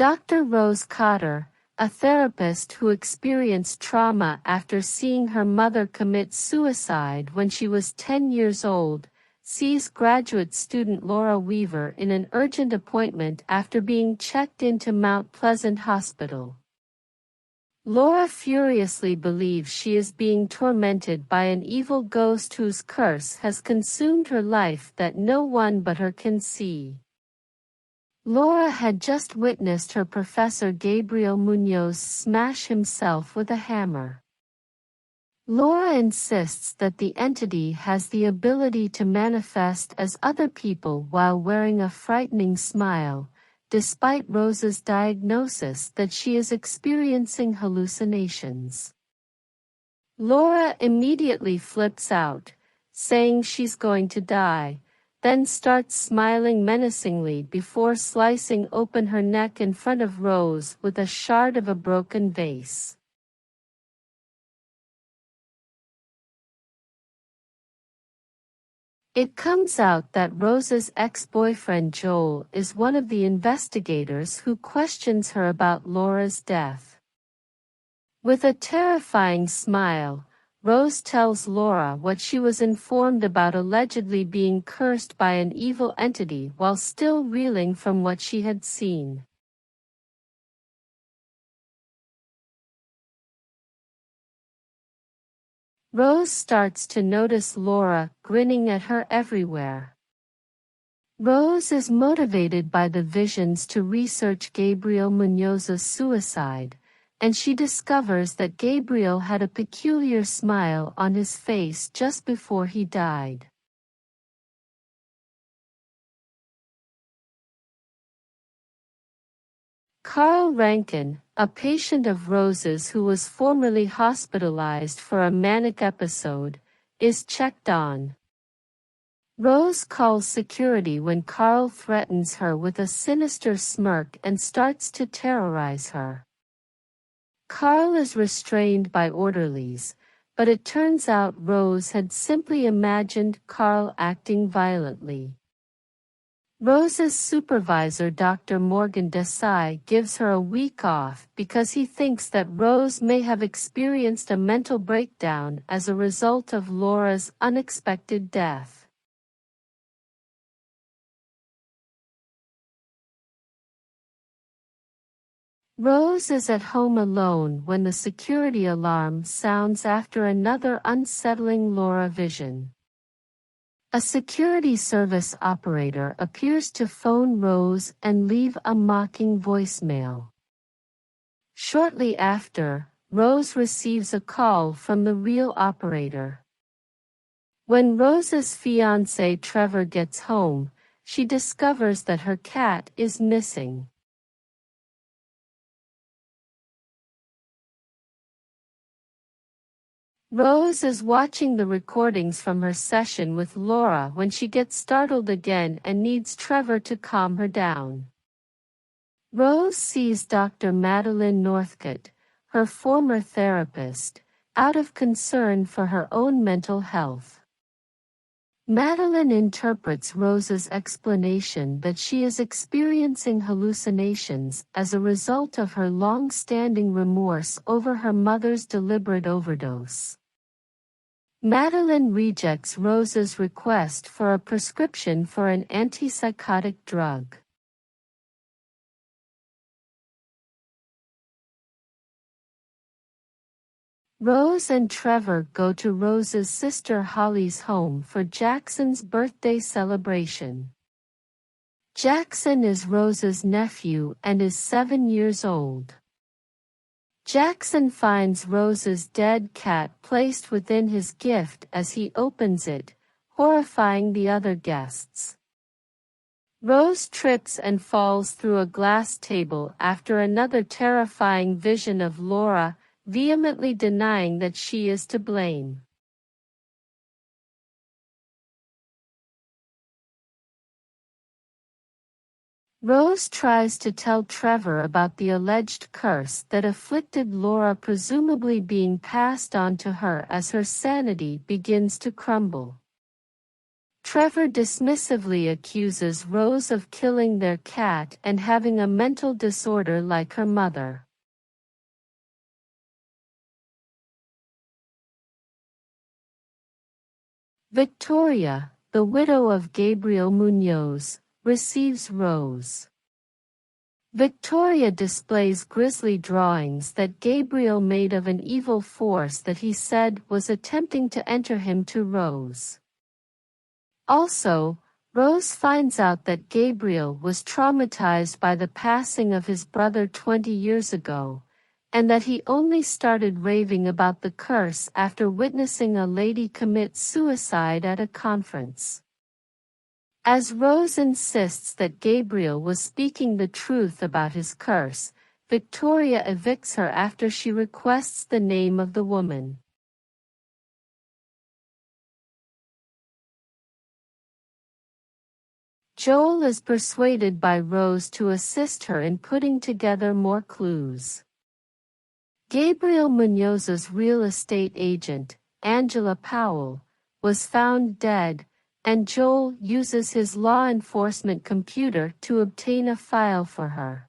Dr. Rose Cotter, a therapist who experienced trauma after seeing her mother commit suicide when she was 10 years old, sees graduate student Laura Weaver in an urgent appointment after being checked into Mount Pleasant Hospital. Laura furiously believes she is being tormented by an evil ghost whose curse has consumed her life that no one but her can see. Laura had just witnessed her professor Gabriel Munoz smash himself with a hammer. Laura insists that the entity has the ability to manifest as other people while wearing a frightening smile, despite Rose's diagnosis that she is experiencing hallucinations. Laura immediately flips out, saying she's going to die, then starts smiling menacingly before slicing open her neck in front of Rose with a shard of a broken vase. It comes out that Rose's ex-boyfriend Joel is one of the investigators who questions her about Laura's death. With a terrifying smile, Rose tells Laura what she was informed about allegedly being cursed by an evil entity while still reeling from what she had seen. Rose starts to notice Laura grinning at her everywhere. Rose is motivated by the visions to research Gabriel Munoz's suicide, and she discovers that Gabriel had a peculiar smile on his face just before he died. Carl Rankin, a patient of Rose's who was formerly hospitalized for a manic episode, is checked on. Rose calls security when Carl threatens her with a sinister smirk and starts to terrorize her. Carl is restrained by orderlies, but it turns out Rose had simply imagined Carl acting violently. Rose's supervisor Dr. Morgan Desai gives her a week off because he thinks that Rose may have experienced a mental breakdown as a result of Laura's unexpected death. Rose is at home alone when the security alarm sounds after another unsettling Laura vision. A security service operator appears to phone Rose and leave a mocking voicemail. Shortly after, Rose receives a call from the real operator. When Rose's fiancé Trevor gets home, she discovers that her cat is missing. Rose is watching the recordings from her session with Laura when she gets startled again and needs Trevor to calm her down. Rose sees Dr. Madeline Northcott, her former therapist, out of concern for her own mental health. Madeline interprets Rose's explanation that she is experiencing hallucinations as a result of her long-standing remorse over her mother's deliberate overdose. Madeline rejects Rose's request for a prescription for an antipsychotic drug. Rose and Trevor go to Rose's sister Holly's home for Jackson's birthday celebration. Jackson is Rose's nephew and is 7 years old. Jackson finds Rose's dead cat placed within his gift as he opens it, horrifying the other guests. Rose trips and falls through a glass table after another terrifying vision of Laura, vehemently denying that she is to blame. Rose tries to tell Trevor about the alleged curse that afflicted Laura, presumably being passed on to her as her sanity begins to crumble. Trevor dismissively accuses Rose of killing their cat and having a mental disorder like her mother. Victoria, the widow of Gabriel Munoz, receives Rose. Victoria displays grisly drawings that Gabriel made of an evil force that he said was attempting to enter him to Rose. Also, Rose finds out that Gabriel was traumatized by the passing of his brother 20 years ago, and that he only started raving about the curse after witnessing a lady commit suicide at a conference. As Rose insists that Gabriel was speaking the truth about his curse, Victoria evicts her after she requests the name of the woman. Joel is persuaded by Rose to assist her in putting together more clues. Gabriel Munoz's real estate agent, Angela Powell, was found dead, and Joel uses his law enforcement computer to obtain a file for her.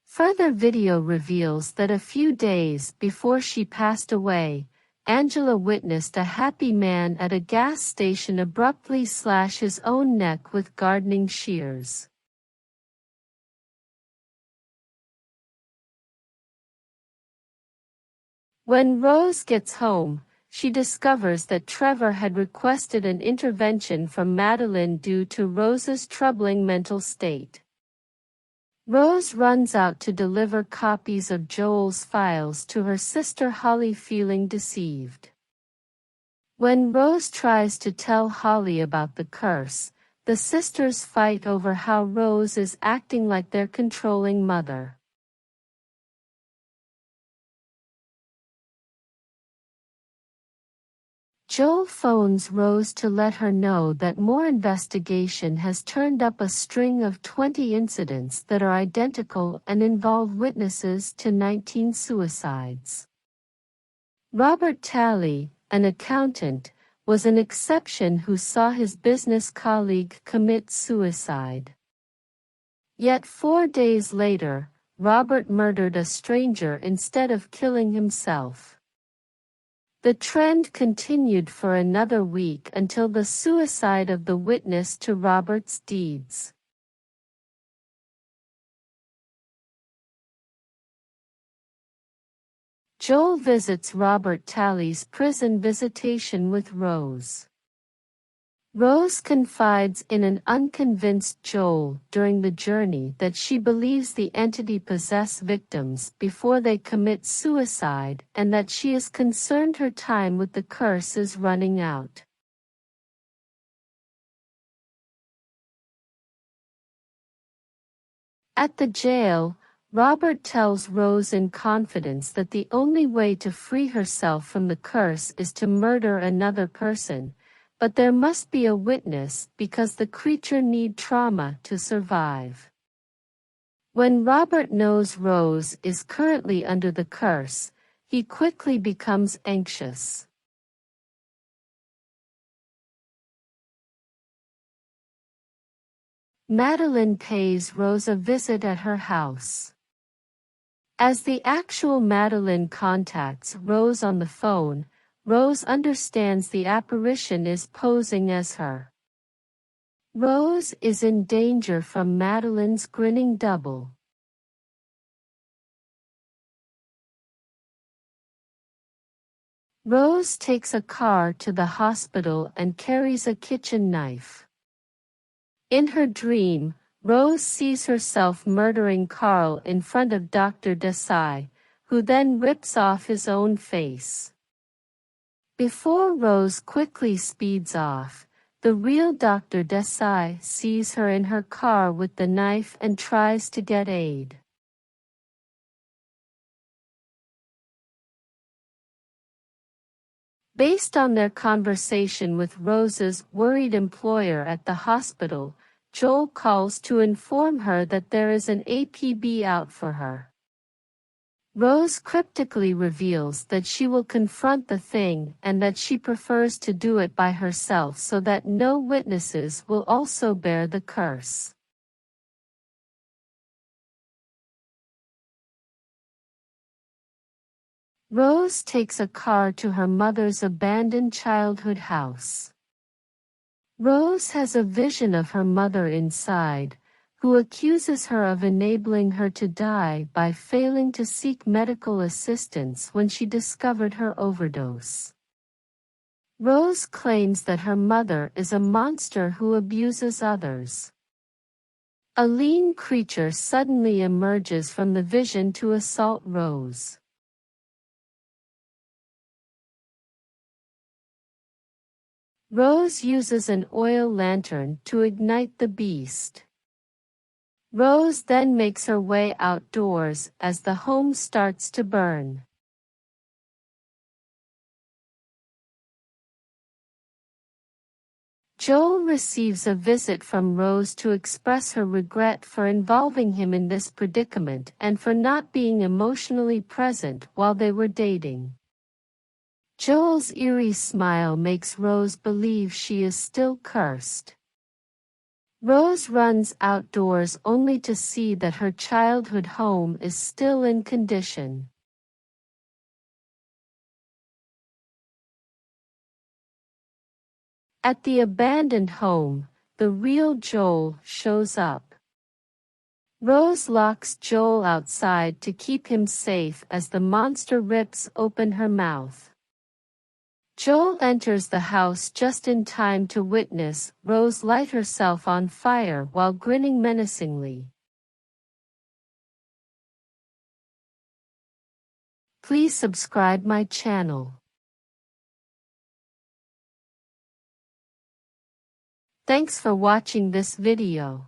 Further video reveals that a few days before she passed away, Angela witnessed a happy man at a gas station abruptly slash his own neck with gardening shears. When Rose gets home, she discovers that Trevor had requested an intervention from Madeline due to Rose's troubling mental state. Rose runs out to deliver copies of Joel's files to her sister Holly, feeling deceived. When Rose tries to tell Holly about the curse, the sisters fight over how Rose is acting like their controlling mother. Joel phones Rose to let her know that more investigation has turned up a string of 20 incidents that are identical and involve witnesses to 19 suicides. Robert Talley, an accountant, was an exception who saw his business colleague commit suicide. Yet 4 days later, Robert murdered a stranger instead of killing himself. The trend continued for another week until the suicide of the witness to Robert's deeds. Joel visits Robert Talley's prison visitation with Rose. Rose confides in an unconvinced Joel during the journey that she believes the entity possess victims before they commit suicide and that she is concerned her time with the curse is running out. At the jail, Robert tells Rose in confidence that the only way to free herself from the curse is to murder another person, but there must be a witness because the creature need trauma to survive. When Robert knows Rose is currently under the curse, he quickly becomes anxious. Madeline pays Rose a visit at her house. As the actual Madeline contacts Rose on the phone, Rose understands the apparition is posing as her. Rose is in danger from Madeline's grinning double. Rose takes a car to the hospital and carries a kitchen knife. In her dream, Rose sees herself murdering Carl in front of Dr. Desai, who then rips off his own face. Before Rose quickly speeds off, the real Dr. Desai sees her in her car with the knife and tries to get aid. Based on their conversation with Rose's worried employer at the hospital, Joel calls to inform her that there is an APB out for her. Rose cryptically reveals that she will confront the thing and that she prefers to do it by herself so that no witnesses will also bear the curse. Rose takes a car to her mother's abandoned childhood house. Rose has a vision of her mother inside, who accuses her of enabling her to die by failing to seek medical assistance when she discovered her overdose. Rose claims that her mother is a monster who abuses others. A lean creature suddenly emerges from the vision to assault Rose. Rose uses an oil lantern to ignite the beast. Rose then makes her way outdoors as the home starts to burn. Joel receives a visit from Rose to express her regret for involving him in this predicament and for not being emotionally present while they were dating. Joel's eerie smile makes Rose believe she is still cursed. Rose runs outdoors only to see that her childhood home is still in condition. At the abandoned home, the real Joel shows up. Rose locks Joel outside to keep him safe as the monster rips open her mouth. Joel enters the house just in time to witness Rose light herself on fire while grinning menacingly. Please subscribe my channel. Thanks for watching this video.